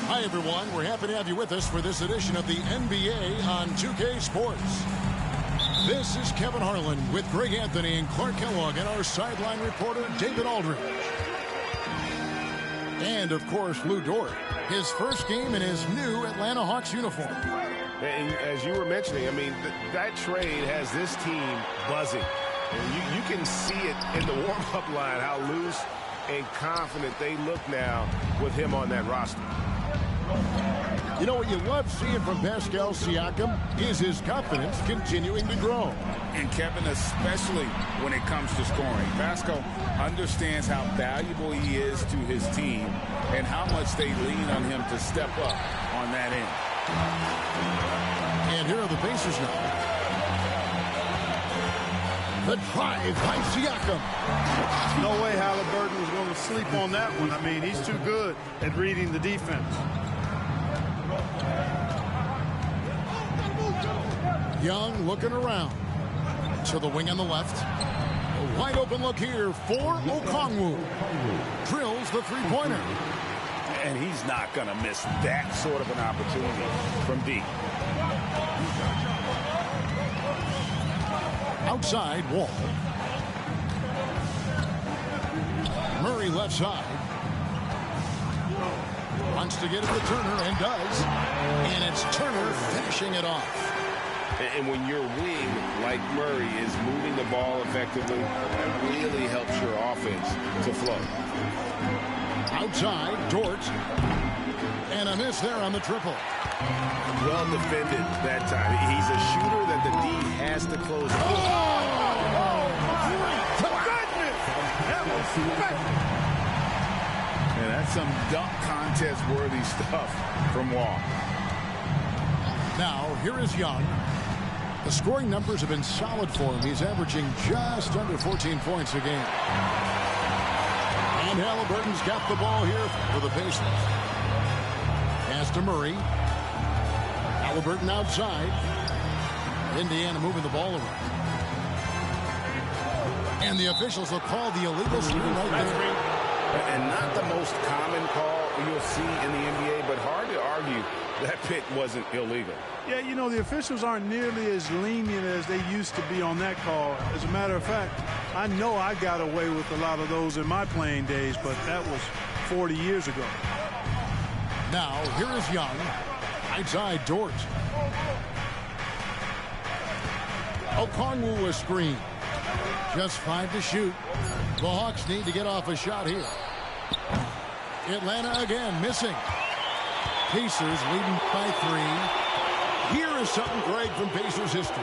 Hi, everyone. We're happy to have you with us for this edition of the NBA on 2K Sports. This is Kevin Harlan with Greg Anthony and Clark Kellogg and our sideline reporter, David Aldridge. And, of course, Lou Dort, his first game in his new Atlanta Hawks uniform. And as you were mentioning, I mean, that trade has this team buzzing. And you can see it in the warm-up line, how loose and confident they look now with him on that roster. You know what you love seeing from Pascal Siakam is his confidence continuing to grow. And Kevin, especially when it comes to scoring. Pascal understands how valuable he is to his team and how much they lean on him to step up on that end. And here are the Pacers now. The drive by Siakam. No way Halliburton was going to sleep on that one. I mean, he's too good at reading the defense. Young looking around to the wing on the left. A wide open look here for Okongwu. Drills the three-pointer. And he's not going to miss that sort of an opportunity from deep. Outside, Wall. Murray left side. Wants to get it to Turner and does. And it's Turner finishing it off. And when your wing, like Murray, is moving the ball effectively, that really helps your offense to flow. Outside, Dort. And a miss there on the triple. Well defended that time. He's a shooter that the D has to close. Oh, to goodness! That was special. And that's some dunk contest-worthy stuff from Wall. Now, here is Young. The scoring numbers have been solid for him. He's averaging just under 14 points a game. And Halliburton's got the ball here for the Pacers. Pass to Murray. Halliburton outside. Indiana moving the ball around. And the officials will call the illegal screen right there. And not the most common call you'll see in the NBA, but hard to argue that pick wasn't illegal. Yeah, you know, the officials aren't nearly as lenient as they used to be on that call. As a matter of fact, I know I got away with a lot of those in my playing days, but that was 40 years ago. Now, here is Young. Outside, Dort. Okongwu a screen. Just 5 to shoot. The Hawks need to get off a shot here. Atlanta again missing. Pacers leading by 3. Here is something, Greg, from Pacers history.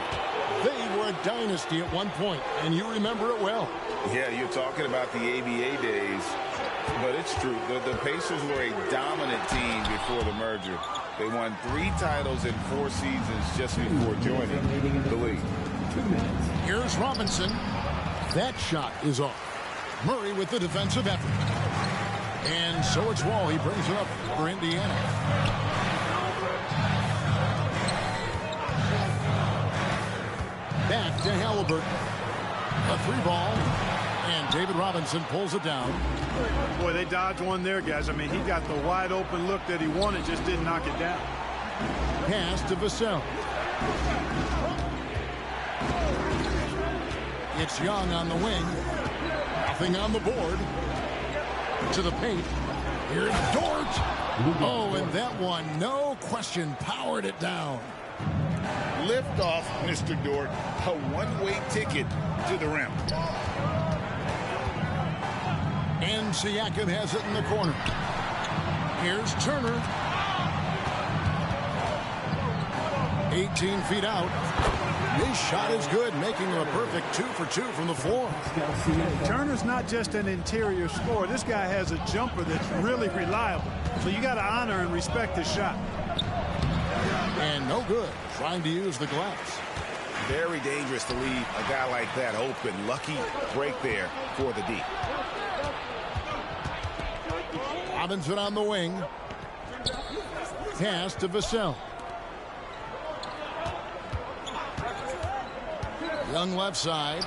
They were a dynasty at one point, and you remember it well. Yeah, you're talking about the ABA days, but it's true. The Pacers were a dominant team before the merger. They won 3 titles in 4 seasons just before joining the league. Here's Robinson. That shot is off. Murray with the defensive effort. And so it's Wall. He brings it up for Indiana. Back to Halliburton. A 3-ball. And David Robinson pulls it down. Boy, they dodged one there, guys. I mean, he got the wide open look that he wanted, just didn't knock it down. Pass to Vassell. It's Young on the wing. Nothing on the board. To the paint. Here's Dort. Oh, and that one, no question, powered it down. Lift off, Mr. Dort. A one-way ticket to the rim. And Siakam has it in the corner. Here's Turner. 18 feet out. His shot is good, making him a perfect 2 for 2 from the floor. Turner's not just an interior scorer. This guy has a jumper that's really reliable. So you got to honor and respect his shot. And no good, trying to use the glass. Very dangerous to leave a guy like that open. Lucky break there for the D. Robinson on the wing. Pass to Vassell. Young left side.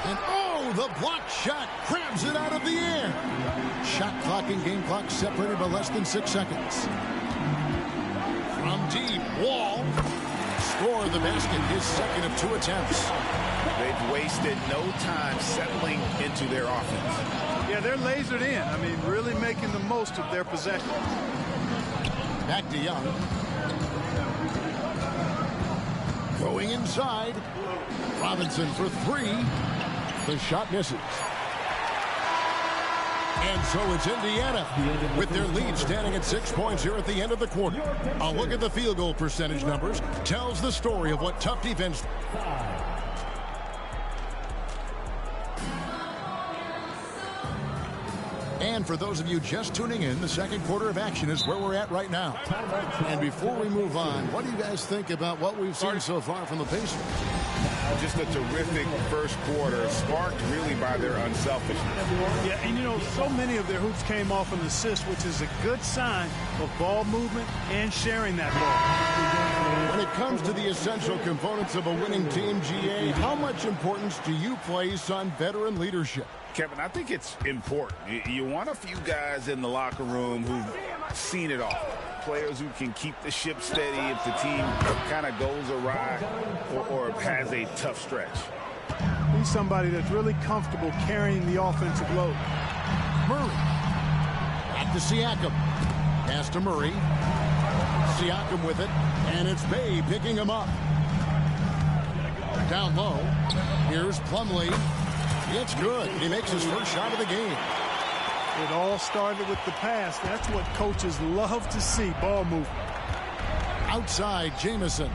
And oh, the block shot grabs it out of the air. shot clock and game clock separated by less than 6 seconds. From deep, Wall. Score the basket, his second of 2 attempts. They've wasted no time settling into their offense. Yeah, they're lasered in. I mean, really making the most of their possession. Back to Young. Going inside. Robinson for 3. The shot misses. And so it's Indiana with their lead standing at 6 points here at the end of the quarter. A look at the field goal percentage numbers tells the story of what tough defense. And for those of you just tuning in, the second quarter of action is where we're at right now. And before we move on, what do you guys think about what we've seen so far from the Pacers? Just a terrific first quarter, sparked really by their unselfishness. Yeah, and you know, so many of their hoops came off an assist, which is a good sign of ball movement and sharing that ball. When it comes to the essential components of a winning team, GA, how much importance do you place on veteran leadership? Kevin, I think it's important. You want a few guys in the locker room who've seen it all. Players who can keep the ship steady if the team kind of goes awry or has a tough stretch. He's somebody that's really comfortable carrying the offensive load. Murray. Back to Siakam. Pass to Murray. Siakam with it. And it's Bay picking him up. Down low. Here's Plumlee. It's good. He makes his first shot of the game. It all started with the pass. That's what coaches love to see, ball movement. Outside, Jamison.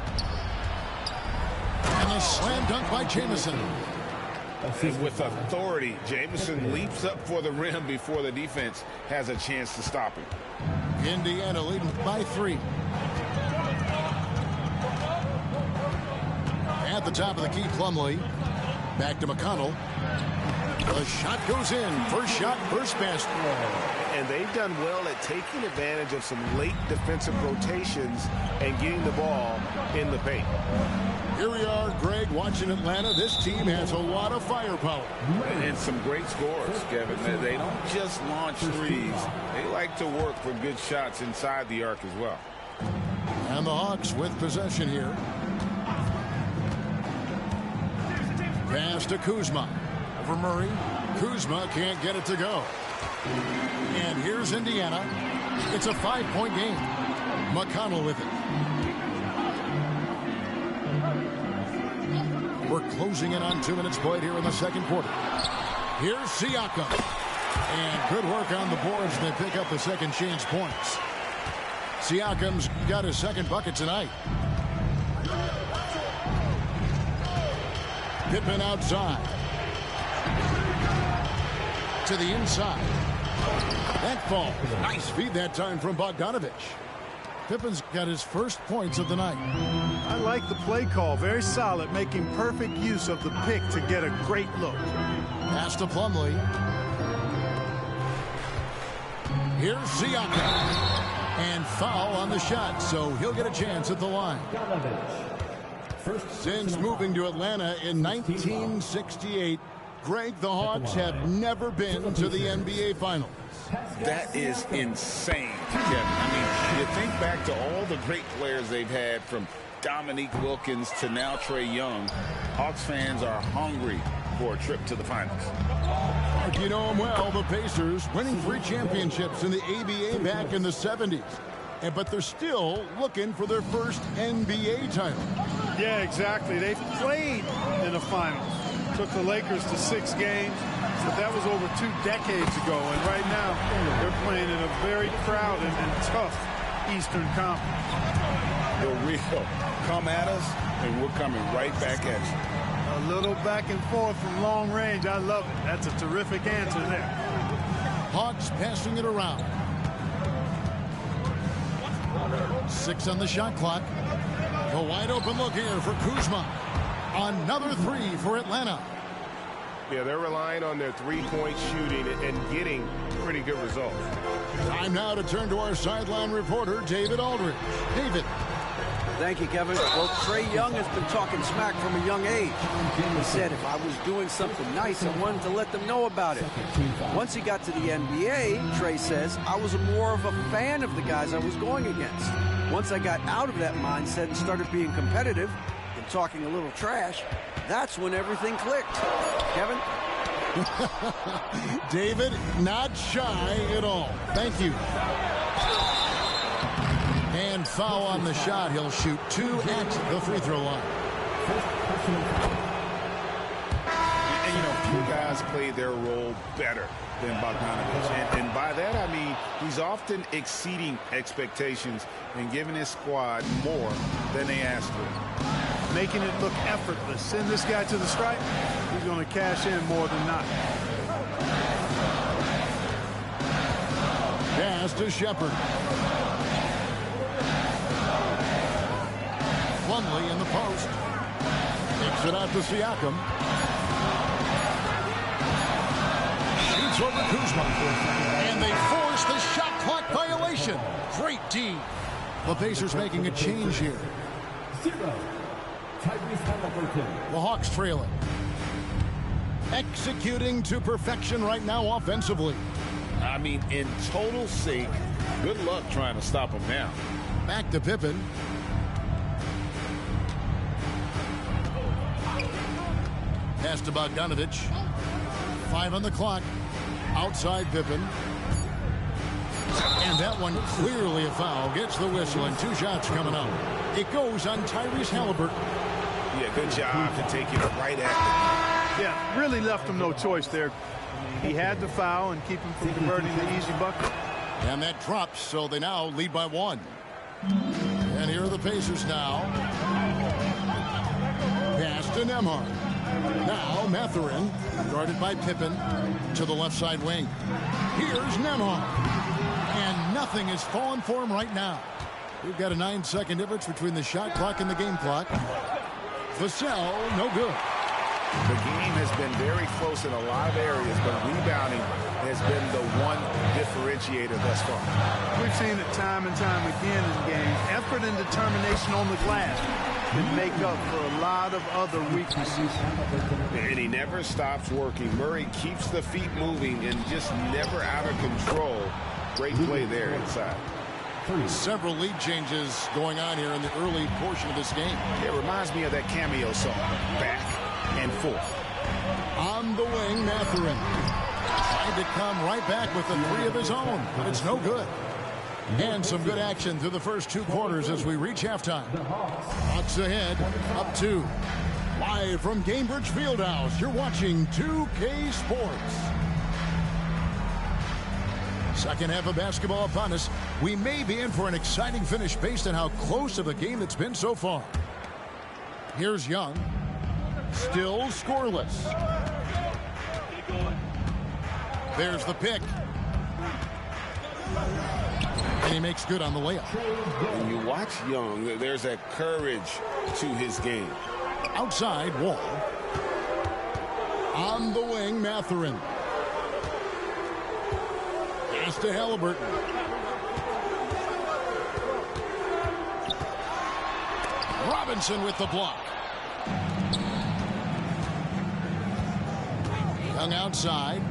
And a slam dunk by Jamison. And with authority, Jamison leaps up for the rim before the defense has a chance to stop him. Indiana leading by 3. At the top of the key, Plumlee. Back to McConnell. The shot goes in. First shot, first basket. And they've done well at taking advantage of some late defensive rotations and getting the ball in the paint. Here we are, Greg, watching Atlanta. This team has a lot of firepower. And some great scores, Kevin. They don't just launch threes. They like to work for good shots inside the arc as well. And the Hawks with possession here. Pass to Kuzma. For Murray. Kuzma can't get it to go. And here's Indiana. It's a 5-point game. McConnell with it. We're closing in on 2 minutes played here in the second quarter. Here's Siakam. And good work on the boards. They pick up the second chance points. Siakam's got his second bucket tonight. Pittman outside. To the inside. That ball. Nice feed that time from Bogdanovich. Pippen's got his first points of the night. I like the play call. Very solid, making perfect use of the pick to get a great look. Pass to Plumlee. Here's Siakam. And foul on the shot, so he'll get a chance at the line. Since moving to Atlanta in 1968, Greg, the Hawks have never been to the NBA Finals. That is insane, Kevin. I mean, you think back to all the great players they've had, from Dominique Wilkins to now Trae Young. Hawks fans are hungry for a trip to the finals. You know them well, the Pacers, winning 3 championships in the ABA back in the 70s. But they're still looking for their first NBA title. Yeah, exactly. They've played in the finals. Took the Lakers to 6 games, but that was over 2 decades ago. And right now, they're playing in a very crowded and tough Eastern Conference. The real come at us, and we're coming right back at you. A little back and forth from long range. I love it. That's a terrific answer there. Hawks passing it around. 6 on the shot clock. A wide open look here for Kuzma. Another 3 for Atlanta. Yeah, they're relying on their three-point shooting and getting pretty good results. Time now to turn to our sideline reporter, David Aldridge. David. Thank you, Kevin. Well, Trae Young has been talking smack from a young age. He said if I was doing something nice, I wanted to let them know about it. Once he got to the NBA, Trae says, I was more of a fan of the guys I was going against. Once I got out of that mindset and started being competitive and talking a little trash, that's when everything clicked. Kevin? David, not shy at all. Thank you. And foul on the shot. He'll shoot 2 at the free throw line. And, you know, few guys play their role better than Bogdanović. And by that, I mean he's often exceeding expectations and giving his squad more than they asked for. Making it look effortless. Send this guy to the stripe. He's going to cash in more than not. Pass to Shepard. Plumlee in the post. Takes it out to Siakam. Shoots over Kuzma. And they force the shot clock violation. Great D. The Pacers making a change here. The Hawks trailing. Executing to perfection right now offensively. I mean, in total sync. Good luck trying to stop him now. Back to Pippen. Pass to Bogdanović. 5 on the clock. Outside Pippen. And that one clearly a foul. Gets the whistle and 2 shots coming up. It goes on Tyrese Haliburton. Yeah, good job to take it right at Yeah, really left him no choice there. He had to foul and keep him from converting the easy bucket. And that drops, so they now lead by 1. And here are the Pacers now. Pass to Nembhard. Now Mathurin, guarded by Pippen, to the left side wing. Here's Nembhard. And nothing is falling for him right now. We've got a 9-second difference between the shot clock and the game clock. Vassell, no good. The game has been very close in a lot of areas, but rebounding has been the one differentiator thus far. We've seen it time and time again in games. Effort and determination on the glass can make up for a lot of other weaknesses. And he never stops working. Murray keeps the feet moving and just never out of control. Great play there inside. Several lead changes going on here in the early portion of this game. It reminds me of that cameo song, Back and Forth. On the wing, Mathurin. Tried to come right back with the 3 of his own, but it's no good. And some good action through the first 2 quarters as we reach halftime. Hawks ahead, up 2. Live from Gainbridge Fieldhouse, you're watching 2K Sports. Second half of basketball upon us. We may be in for an exciting finish based on how close of a game it's been so far. Here's Young. Still scoreless. There's the pick. And he makes good on the layup. When you watch Young, there's that courage to his game. Outside, Wall. On the wing, Mathurin. Pass to Haliburton. Robinson with the block. Young outside.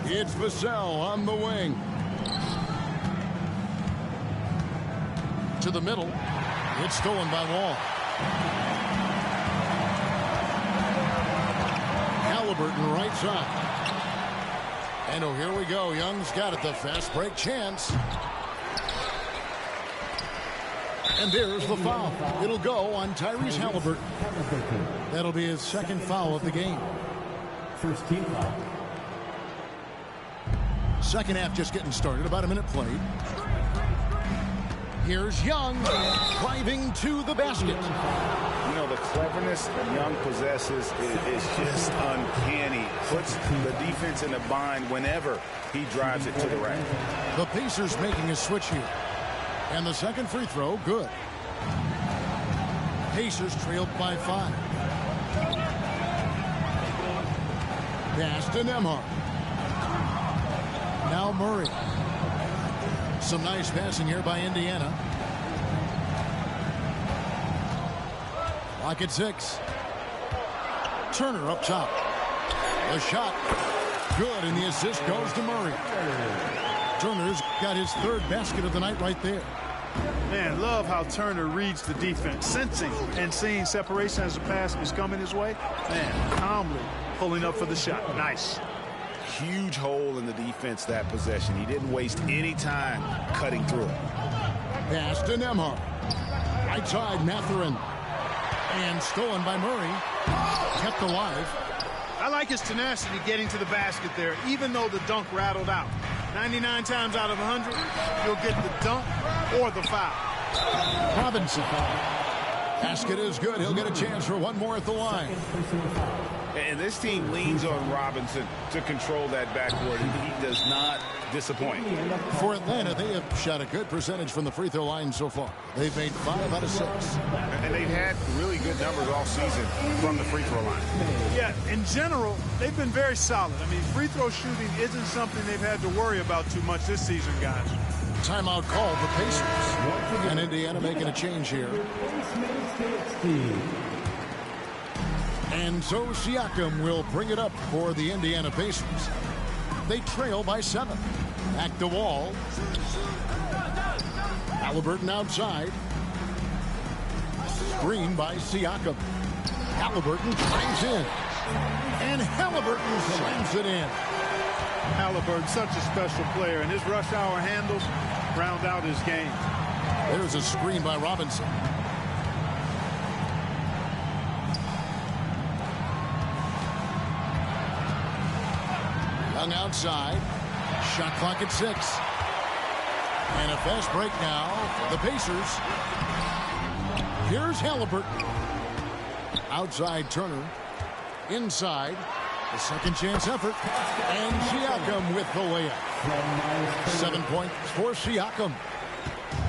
It's Vassell on the wing. To the middle. It's stolen by Wall. Haliburton right side. And oh, here we go. Young's got it. The fast break chance. And there's the foul. It'll go on Tyrese Haliburton. That'll be his 2nd foul of the game. First team foul. Second half just getting started. About a minute played. Here's Young driving to the basket. You know, the cleverness Young possesses is just uncanny. Puts the defense in a bind whenever he drives it to the rack. The Pacers making a switch here. And the second free throw, good. Pacers trailed by 5. Pass to Nembhard. Now Murray. Some nice passing here by Indiana. Clock at 6. Turner up top. The shot. Good, and the assist goes to Murray. Turner's got his third basket of the night right there. Man, love how Turner reads the defense, sensing and seeing separation as the pass is coming his way. Man, calmly pulling up for the shot. Nice. Huge hole in the defense that possession. He didn't waste any time cutting through it. Pass to Nembhard. Right side, Mathurin. And stolen by Murray. Kept alive. I like his tenacity getting to the basket there, even though the dunk rattled out. 99 times out of 100, you'll get the dunk or the foul. Robinson. Basket is good. He'll get a chance for one more at the line. And this team leans on Robinson to control that backcourt. He does not disappoint. For Atlanta, they have shot a good percentage from the free throw line so far. They've made 5 out of 6. And they've had really good numbers all season from the free throw line. Yeah, in general, they've been very solid. I mean, free throw shooting isn't something they've had to worry about too much this season, guys. Timeout called the Pacers. And Indiana making a change here. And so Siakam will bring it up for the Indiana Pacers. They trail by 7. Back to Wall. Halliburton outside. Screen by Siakam. Halliburton drives in. And Halliburton slams it in. Halliburton, such a special player, and his rush hour handles round out his game. There's a screen by Robinson. Young outside. Shot clock at 6. And a fast break now for the Pacers. Here's Halliburton. Outside Turner. Inside. The second chance effort. And Siakam with the layup. 7 points for Siakam.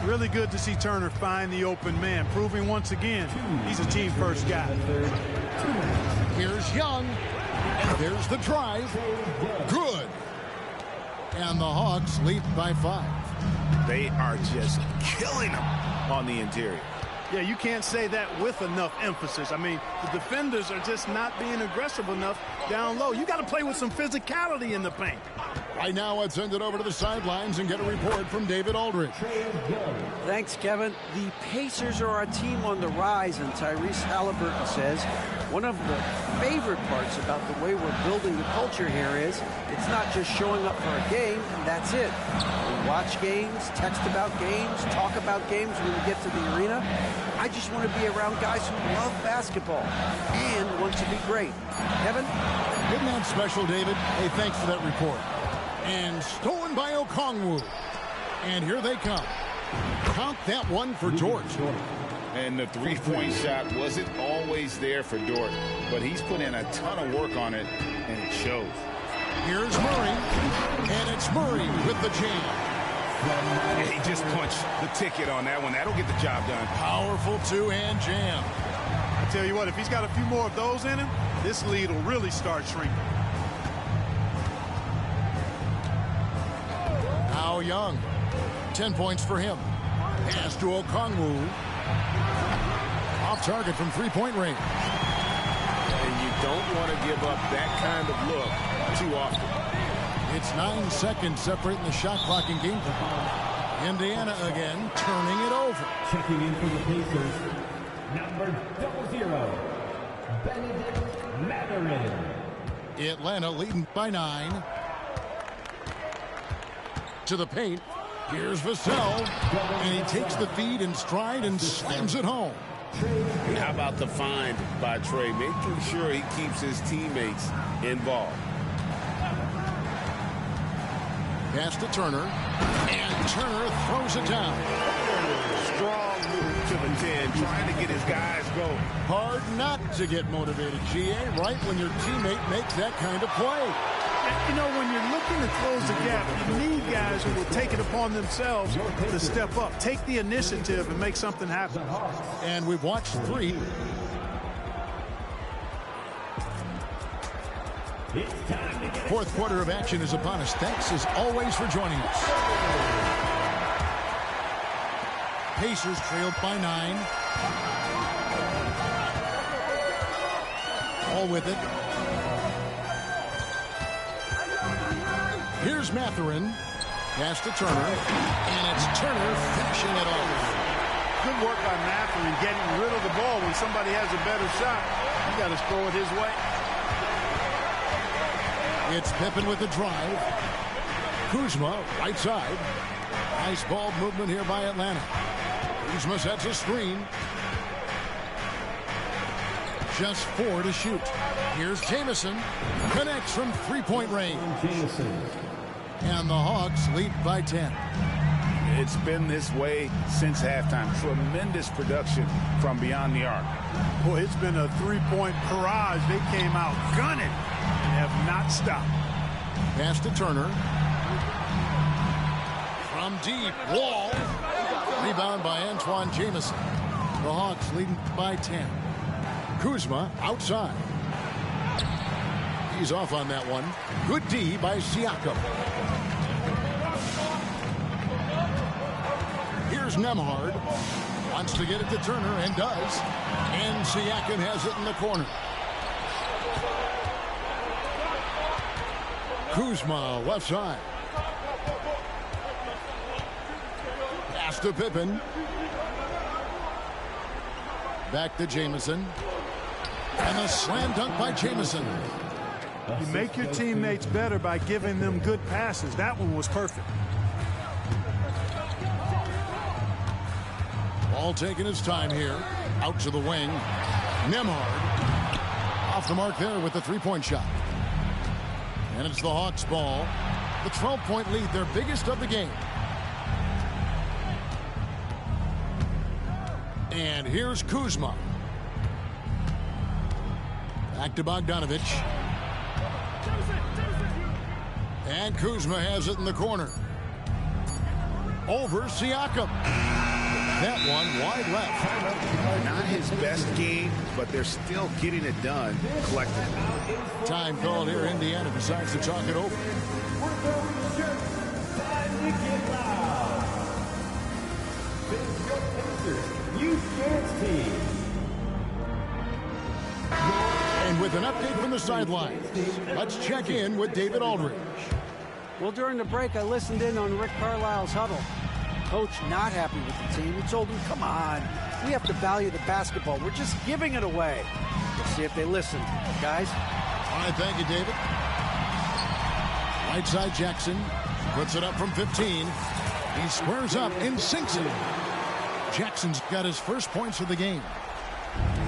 Really good to see Turner find the open man, proving once again he's a team-first guy. Here's Young. And there's the drive. Good. And the Hawks lead by 5. They are just killing them on the interior. Yeah, you can't say that with enough emphasis. I mean, the defenders are just not being aggressive enough down low. You got to play with some physicality in the paint. Right now, let's send it over to the sidelines and get a report from David Aldridge. Thanks, Kevin. The Pacers are a team on the rise, and Tyrese Halliburton says one of the favorite parts about the way we're building the culture here is it's not just showing up for a game, and that's it. We watch games, text about games, talk about games when we get to the arena. I just want to be around guys who love basketball and want to be great. Kevin? Isn't that special, David? Hey, thanks for that report. And stolen by Okongwu. And here they come. Count that one for George. And the three-point shot wasn't always there for Dort, but he's put in a ton of work on it, and it shows. Here's Murray, and it's Murray with the jam. And he just punched the ticket on that one. That'll get the job done. Powerful two-hand jam. I tell you what, if he's got a few more of those in him, this lead will really start shrinking. Now Young, 10 points for him. Pass to Okongwu. Off target from three-point range. And you don't want to give up that kind of look too often. It's 9 seconds separating the shot clock and game time. Indiana again turning it over. Checking in for the Pacers, number 00, Benedict Mathurin. Atlanta leading by 9. To the paint. Here's Vassell. And he takes the feed in stride and slams it home. How about the find by Trey? Making sure he keeps his teammates involved. Pass to Turner. And Turner throws it down. Strong move to the 10, trying to get his guys going. Hard not to get motivated, GA, right when your teammate makes that kind of play. You know, when you're looking to close the gap, you need guys who will take it upon themselves to step up, take the initiative, and make something happen. And we've watched 3. Fourth quarter of action is upon us. Thanks as always for joining us. Pacers trailed by 9. Ball with it. Here's Mathurin. Pass to Turner. And it's Turner finishing it off. Good work by Mathurin getting rid of the ball. When somebody has a better shot, you got to throw it his way. It's Pippen with the drive. Kuzma, right side. Nice ball movement here by Atlanta. Kuzma sets a screen. Just 4 to shoot. Here's Jamison. Connects from three-point range. And the Hawks lead by 10. It's been this way since halftime. Tremendous production from beyond the arc. Boy, it's been a three-point barrage. They came out gunning and have not stopped. Pass to Turner. From deep. Wall. Rebound by Antoine Jamison. The Hawks leading by 10. Kuzma outside. He's off on that one. Good D by Siakam. Here's Nembhard. Wants to get it to Turner and does. And Siakam has it in the corner. Kuzma left side. Pass to Pippen. Back to Jamison. And a slam dunk by Jamison. You make your teammates better by giving them good passes. That one was perfect. Ball taking his time here. Out to the wing. Nembhard. Off the mark there with the three-point shot. And it's the Hawks ball. The 12-point lead, their biggest of the game. And here's Kuzma. Back to Bogdanovich. And Kuzma has it in the corner. Over Siakam. That one wide left. Not his best game, but they're still getting it done collectively. Time called here. Indiana decides to talk it over. And with an update from the sidelines, let's check in with David Aldridge. Well, during the break, I listened in on Rick Carlisle's huddle. Coach not happy with the team. He told him, come on, we have to value the basketball. We're just giving it away. Let's see if they listen, guys. All right, thank you, David. Right side Jackson puts it up from 15. He squares up and sinks it. Jackson's got his first points of the game.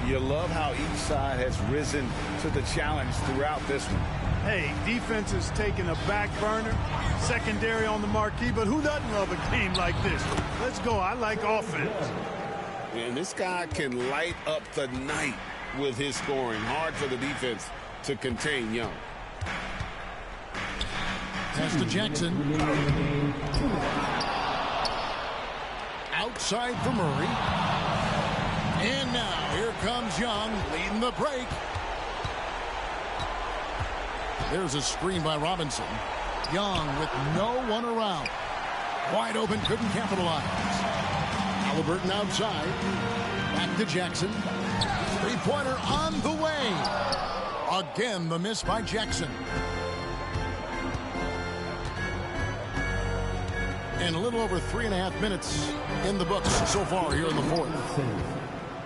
You love how each side has risen to the challenge throughout this one. Hey, defense is taking a back burner, secondary on the marquee, but who doesn't love a game like this? Let's go. I like offense. And this guy can light up the night with his scoring. Hard for the defense to contain Young. Pass to Jackson. Outside for Murray. And now here comes Young leading the break. There's a screen by Robinson. Young with no one around. Wide open, couldn't capitalize. Halliburton outside. Back to Jackson. Three-pointer on the way. Again, the miss by Jackson. And a little over 3.5 minutes in the books so far here in the fourth.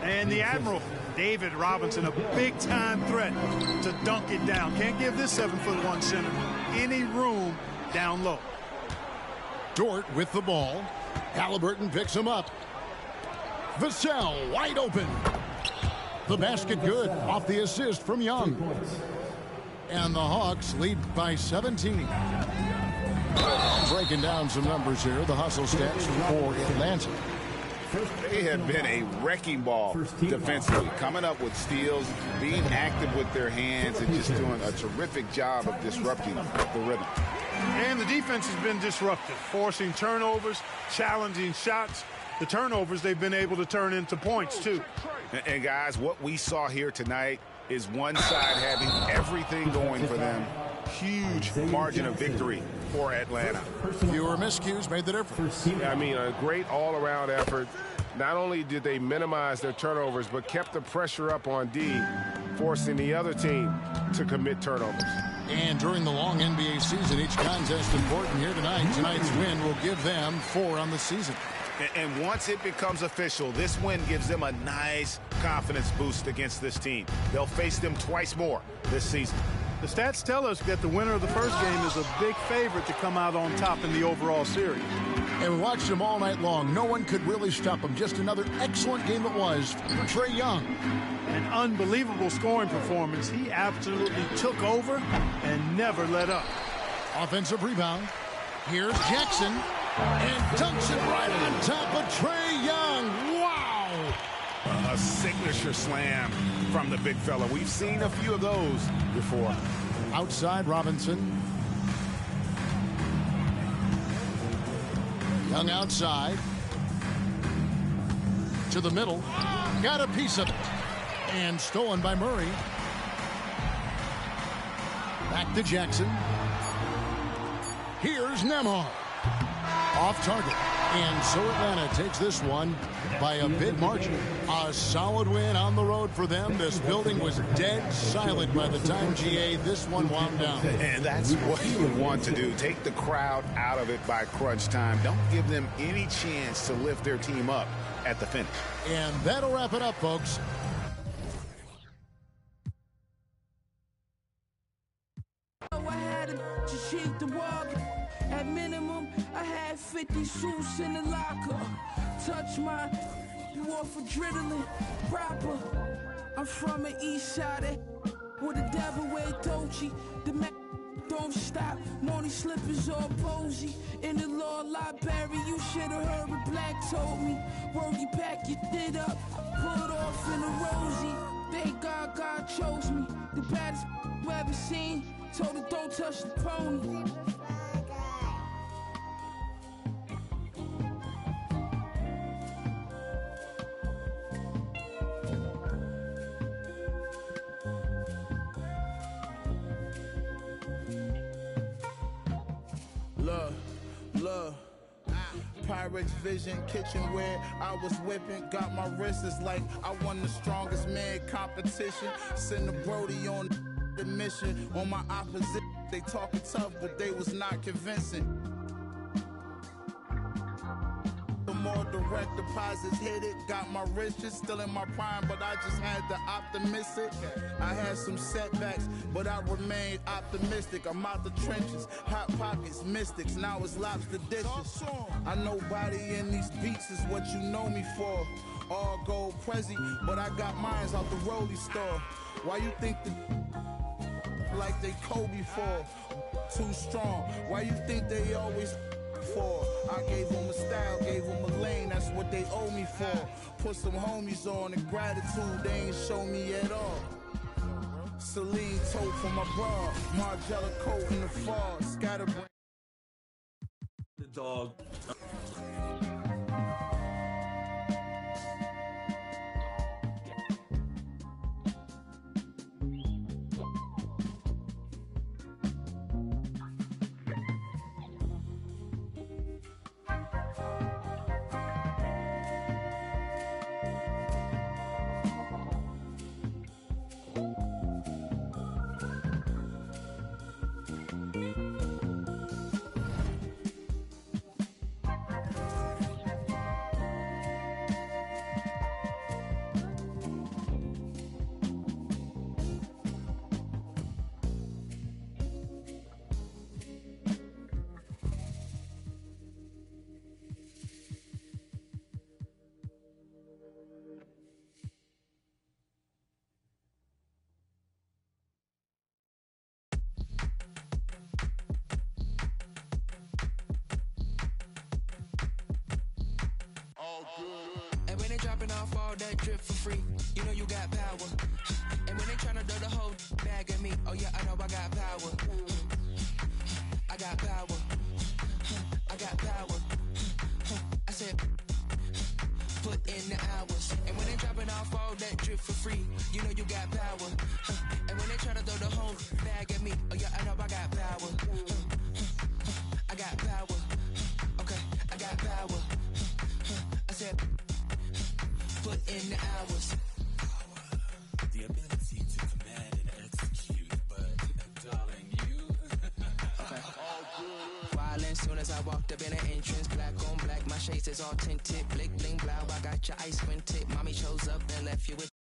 And the Admiral, David Robinson, a big-time threat to dunk it down. Can't give this 7'1" center any room down low. Dort with the ball. Halliburton picks him up. Vassell wide open. The basket good off the assist from Young. And the Hawks lead by 17. Breaking down some numbers here. The hustle stats for Atlanta. They have been a wrecking ball defensively, coming up with steals, being active with their hands, and just doing a terrific job of disrupting the rhythm. And the defense has been disruptive, forcing turnovers, challenging shots. The turnovers they've been able to turn into points, too. And guys, what we saw here tonight is one side having everything going for them. Huge margin of victory for Atlanta. Fewer miscues made the difference. I mean, a great all-around effort. Not only did they minimize their turnovers, but kept the pressure up on D. forcing the other team to commit turnovers. And during the long NBA season, each contest important here tonight. Tonight's win will give them 4 on the season. And once it becomes official, this win gives them a nice confidence boost against this team. They'll face them twice more this season. The stats tell us that the winner of the first game is a big favorite to come out on top in the overall series. And we watched them all night long. No one could really stop them. Just another excellent game it was for Trae Young. An unbelievable scoring performance. He absolutely took over and never let up. Offensive rebound. Here's Jackson. And dunks it right on top of Trae Young. Wow! A signature slam from the big fella. We've seen a few of those before. Outside Robinson. Young outside. To the middle. Got a piece of it. And stolen by Murray. Back to Jackson. Here's Nembhard. Off target. And so Atlanta takes this one by a big margin. A solid win on the road for them. This building was dead silent by the time, GA, this one wound down. And that's what you want to do. Take the crowd out of it by crunch time. Don't give them any chance to lift their team up at the finish. And that'll wrap it up, folks. At minimum, I had 50 suits in the locker. Touch my war for adrenaline proper. I'm from the east side with a devil way Dolce. The man don't stop. Morning slippers all posy. In the law library, you should have heard what Black told me. Word, you pack your shit up, pull it off in a rosy. Thank God God chose me. The baddest you ever seen. Told her don't touch the pony. Look, Pyrex Vision, kitchenware, I was whipping, got my wrist, it's like I won the strongest man competition, send the Brody on the mission, on my opposition, they talking tough, but they was not convincing. The more direct deposits hit it, got my riches still in my prime, but I just had to optimistic. I had some setbacks, but I remained optimistic. I'm out the trenches, hot pockets, mystics, now it's lobster dishes. I know body in these beats is what you know me for. All gold Prezi, but I got mines out the Rollie store. Why you think the like they Kobe for? Too strong. Why you think they always for? I gave them a style, gave them a lane, that's what they owe me for. Put some homies on and gratitude they ain't show me at all. Celine tote for my bra, Margiela coat in the fall, scatterbrain. The dog. And when they dropping off all that drip for free, you know you got power. And when they tryna throw the whole bag at me, oh yeah, I know I got power. I got power. I got power. I said, put in the hours. And when they dropping off all that drip for free, you know you got power. And when they tryna throw the whole bag at me, oh yeah, I know I got power. I got power. Okay, I got power. I said, put in the hours. The ability to As soon as I walked up in the entrance, black on black, my shades is all tinted. Blick, bling, blow, I got your ice squinted. Mommy shows up and left you with